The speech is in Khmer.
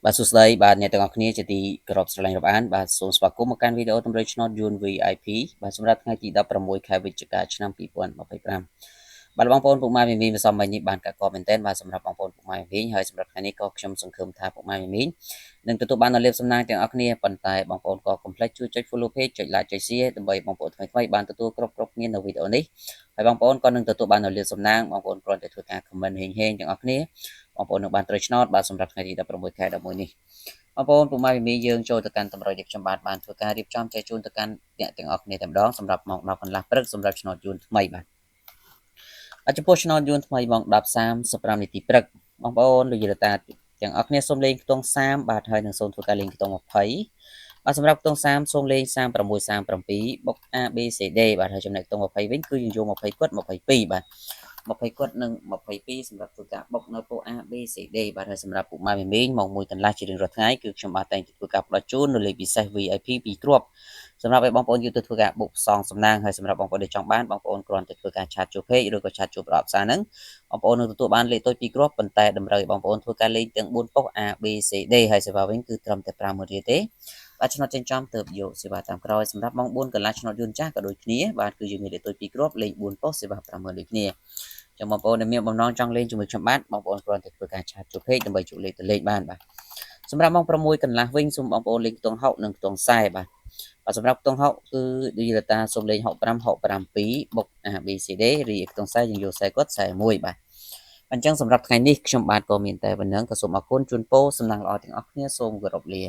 បាទសួស្តីបាទអ្នកទាំងអស់គ្នាជាទីគោរពស្រឡាញ់រាប់អានបាទសូមស្វាគមន៍មកកាន់វីដេអូតម្រូវឆ្នោតយួន VIP បាទសម្រាប់ថ្ងៃទី16ខែវិច្ឆិកាឆ្នាំ2025បាទបងប្អូនពុកម៉ែមីមីម្សិលមិញនេះបានកកមែនទែនបាទសម្រាប់បងប្អូនពុកម៉ែមីមីហើយសម្រាប់ថ្ងៃនេះក៏ខ្ញុំសង្ឃឹមថាពុកម៉ែមីមីនឹងទទួលបាននូវលាភសំណាងទាំងអស់គ្នាប៉ុន្តែបងប្អូនក៏កុំភ្លេចជួយចុច follow page ចុច like ចុច share ដើម្បីបងប្អូនថ្មីៗបានទទួលគ្រប់គ្នានៅវីដេអូនេះហើយបងប្អូនក៏នឹងទទួលបាននូវលាភសំណាងបងប្អូនគ្រាន់តែធ្វើការ comment ហេងៗទាំងអស់គ្នាបងប្អូននឹងបានត្រូវឆ្នោតបាទសម្រាប់ថ្ងៃទី16ខែ11នេះបងប្អូនពុកម៉ែមីមីយើងចូលទៅកាន់តម្រុយដែលខ្ញុំបានធ្វើការរៀបចំចែកជូនទៅកាន់អ្នកទាំងអស់គ្នាតែម្ដងសម្រាប់ម៉ោង10កន្លះព្រឹកសម្រាប់ឆ្នោតយួនថ្មីបាទចំពោះឆ្នោតយួនថ្មីម៉ោង10:35នាទីព្រឹកបងប្អូនលោកយាយតាទាំងអស់គ្នាសូមលេងខ្ទង់30បាទហើយនឹងសូមធ្វើការលេងខ្ទង់20បាទសម្រាប់ខ្ទង់30សូមលេង36 37បុក A B C D បាទហើយចំណែកខ្ទង់20វិញគឺយើងយក20គាត់22បាទ20គាត់និង22សម្រាប់ធ្វើការបុកនៅពួក A B C D បាទហើយសម្រាប់ពួកម៉ែមីមីងម៉ោង1កន្លះជារៀងរាល់ថ្ងៃគឺខ្ញុំបាទតែងធ្វើការផ្ដល់ជូននៅលេខពិសេស VIP 2គ្រាប់សម្រាប់ឲ្យបងប្អូនយកទៅធ្វើការបុកផ្សងសំណាងហើយសម្រាប់បងប្អូនដែលចង់បានបងប្អូនគ្រាន់តែធ្វើការឆាតចូល page ឬក៏ឆាតចូលប្រអប់សារហ្នឹងបងប្អូននឹងទទួលបានលេខតូច2គ្រាប់ប៉ុន្តែតម្រូវឲ្យបងប្អូនធ្វើការលេខទាំង4ប៉ុស្តិ៍ A B C D ហើយសេវាវិញគឺត្រឹមតែ50000រៀលទេបាទឆ្នោតចិញ្ចឹមទៅយកសេវាតាមក្រោយសម្រាប់ម៉ោង4កន្លះឆ្នោតយួនចាស់ក៏ដូចគ្នាបាទគឺយើងមានលេខតូច2គ្រាប់លេខ4ប៉ុស្តិ៍សេវា50000ដូចគ្នាចាំបងប្អូនដែលមានបំណងចង់លេងជាមួយខ្ញុំបាទបងប្អូនគ្រាន់តែធ្វើការឆាតចូល page ដើម្បីជួលេខទៅលេខបានបាទសម្រាប់ម៉ោង6កន្លះវិញសូមបងប្អូនលេងខ្ទង់60និងខ្ទង់40បាទសម្រាប់ខ្ទង់60គឺឌីលតាសូមលេង65 652បុក A B C D រីខ្ទង់40យើងយក40គាត់41បាទអញ្ចឹងសម្រាប់ថ្ងៃនេះខ្ញុំបាទក៏មានតែប៉ុណ្ណឹងក៏សូមអរគុណជូនពរសំណាងល្អទាំងអស់គ្នាសូមគោរពលា